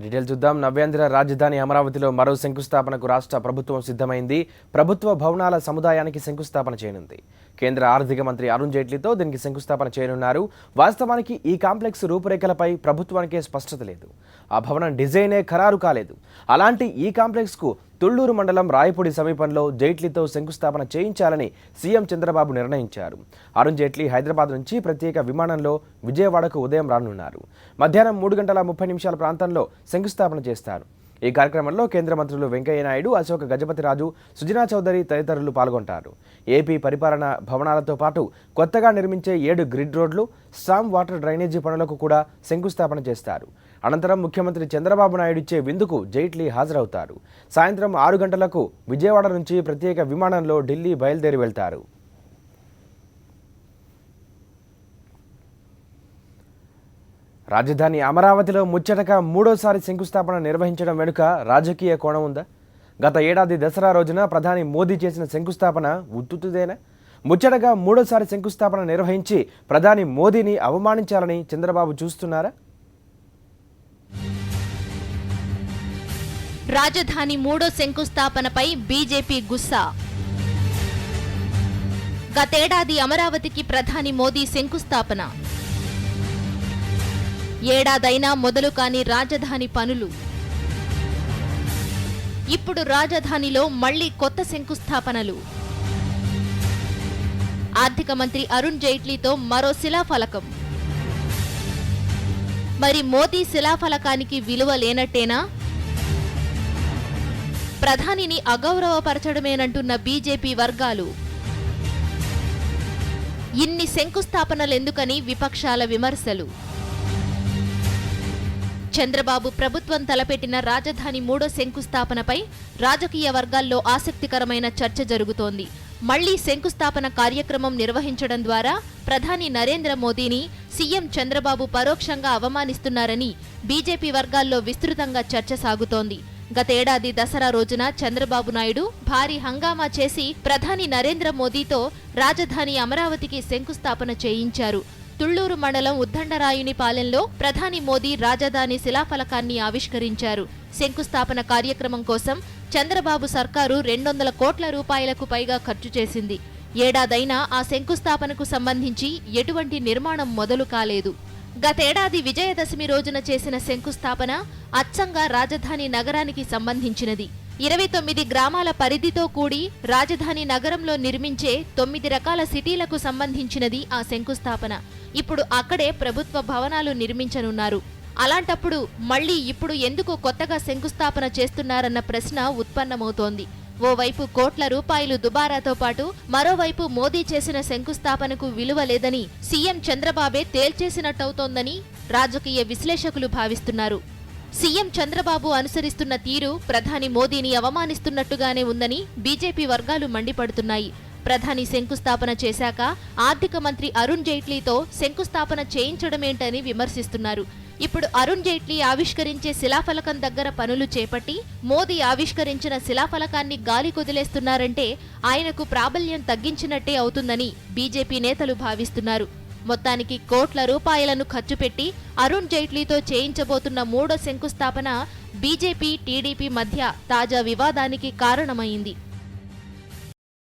Detail చూద్దాం. నవ్యాంధ్ర రాజధాని అమరావతిలో మరో శంకుస్థాపనకు రాష్ట్ర ప్రభుత్వం సిద్ధమైంది. ప్రభుత్వ భవనాల సముదాయానికి శంకుస్థాపన చేయనుంది. కేంద్ర ఆర్థిక మంత్రి అరుణ్ జైట్లీతో దీనికి శంకుస్థాపన చేయనున్నారు. వాస్తవానికి ఈ కాంప్లెక్స్ రూపురేఖలపై ప్రభుత్వానికే స్పష్టత లేదు. ఆ భవనం డిజైనే ఖరారు కాలేదు. అలాంటి ఈ కాంప్లెక్స్కు తుళ్లూరు మండలం రాయపూడి సమీపంలో జైట్లీతో శంకుస్థాపన చేయించాలని సీఎం చంద్రబాబు నిర్ణయించారు. అరుణ్ జైట్లీ హైదరాబాద్ నుంచి ప్రత్యేక విమానంలో విజయవాడకు ఉదయం రానున్నారు. మధ్యాహ్నం 3:30 ప్రాంతంలో శంకుస్థాపన చేస్తారు. ఈ కార్యక్రమంలో కేంద్ర మంత్రులు వెంకయ్య నాయుడు, అశోక్ గజపతిరాజు, సుజనా చౌదరి తదితరులు పాల్గొంటారు. ఏపీ పరిపాలన భవనాలతో పాటు కొత్తగా నిర్మించే 7 గ్రిడ్ రోడ్లు, స్టామ్ వాటర్ డ్రైనేజీ పనులకు కూడా శంకుస్థాపన చేస్తారు. అనంతరం ముఖ్యమంత్రి చంద్రబాబు నాయుడు ఇచ్చే విందుకు జైట్లీ హాజరవుతారు. సాయంత్రం 6 గంటలకు విజయవాడ నుంచి ప్రత్యేక విమానంలో ఢిల్లీ బయలుదేరి వెళ్తారు. రాజధాని అమరావతిలో ముచ్చటగా మూడోసారి శంకుస్థాపన నిర్వహించడం వెనుక రాజకీయ కోణం ఉందా? గత ఏడాది దసరా రోజున ప్రధాని మోదీ చేసిన శంకుస్థాపన ఉత్తుదేనా? ముచ్చటగా మూడోసారి శంకుస్థాపన నిర్వహించి ప్రధాని మోదీని అవమానించాలని చంద్రబాబు చూస్తున్నారా? రాజధాని మూడో శంకుస్థాపనపై బీజేపీ గుస్సా. గతేడాది అమరావతికి ప్రధాని మోదీ శంకుస్థాపన. ఏడాదైనా మొదలు కాని రాజధాని పనులు. ఇప్పుడు రాజధానిలో మళ్లీ కొత్త శంకుస్థాపనలు. ఆర్థిక మంత్రి అరుణ్ జైట్లీతో మరో శిలాఫలకం. మరి మోదీ శిలాఫలకానికి విలువ లేనట్టేనా? ప్రధానిని అగౌరవపరచడమేనంటున్న బీజేపీ వర్గాలు. ఇన్ని శంకుస్థాపనలెందుకని విపక్షాల విమర్శలు. చంద్రబాబు ప్రభుత్వం తలపెట్టిన రాజధాని మూడో శంకుస్థాపనపై రాజకీయ వర్గాల్లో ఆసక్తికరమైన చర్చ జరుగుతోంది. మళ్లీ శంకుస్థాపన కార్యక్రమం నిర్వహించడం ద్వారా ప్రధాని నరేంద్ర మోదీని సీఎం చంద్రబాబు పరోక్షంగా అవమానిస్తున్నారని బీజేపీ వర్గాల్లో విస్తృతంగా చర్చ సాగుతోంది. గతేడాది దసరా రోజున చంద్రబాబు నాయుడు భారీ హంగామా చేసి ప్రధాని నరేంద్ర మోదీతో రాజధాని అమరావతికి శంకుస్థాపన చేయించారు. తుళ్లూరు మండలం ఉద్దండరాయుని పాలెంలో ప్రధాని మోదీ రాజధాని శిలాఫలకాన్ని ఆవిష్కరించారు. శంకుస్థాపన కార్యక్రమం కోసం చంద్రబాబు సర్కారు 200 కోట్ల రూపాయలకు పైగా ఖర్చు చేసింది. ఏడాదైనా ఆ శంకుస్థాపనకు సంబంధించి ఎటువంటి నిర్మాణం మొదలు కాలేదు. గతేడాది విజయదశమి రోజున చేసిన శంకుస్థాపన అచ్చంగా రాజధాని నగరానికి సంబంధించినది. 29 గ్రామాల పరిధితో కూడి రాజధాని నగరంలో నిర్మించే 9 రకాల సిటీలకు సంబంధించినది ఆ శంకుస్థాపన. ఇప్పుడు అక్కడే ప్రభుత్వ భవనాలు నిర్మించనున్నారు. అలాంటప్పుడు మళ్లీ ఇప్పుడు ఎందుకు కొత్తగా శంకుస్థాపన చేస్తున్నారన్న ప్రశ్న ఉత్పన్నమవుతోంది. ఓవైపు కోట్ల రూపాయలు దుబారాతో పాటు మరోవైపు మోదీ చేసిన శంకుస్థాపనకు విలువ లేదని సీఎం చంద్రబాబే తేల్చేసినట్టవుతోందని రాజకీయ విశ్లేషకులు భావిస్తున్నారు. సీఎం చంద్రబాబు అనుసరిస్తున్న తీరు ప్రధాని మోదీని అవమానిస్తున్నట్టుగానే ఉందని బీజేపీ వర్గాలు మండిపడుతున్నాయి. ప్రధాని శంకుస్థాపన చేశాక ఆర్థిక మంత్రి అరుణ్ జైట్లీతో శంకుస్థాపన చేయించడమేంటని విమర్శిస్తున్నారు. ఇప్పుడు అరుణ్ జైట్లీ ఆవిష్కరించే శిలాఫలకం దగ్గర పనులు చేపట్టి మోదీ ఆవిష్కరించిన శిలాఫలకాన్ని గాలి కొదిలేస్తున్నారంటే ఆయనకు ప్రాబల్యం తగ్గించినట్టే అవుతుందని బీజేపీ నేతలు భావిస్తున్నారు. మొత్తానికి కోట్ల రూపాయలను ఖర్చు పెట్టి అరుణ్ జైట్లీతో చేయించబోతున్న మూడో శంకుస్థాపన బీజేపీ, టీడీపీ మధ్య తాజా వివాదానికి కారణమైంది.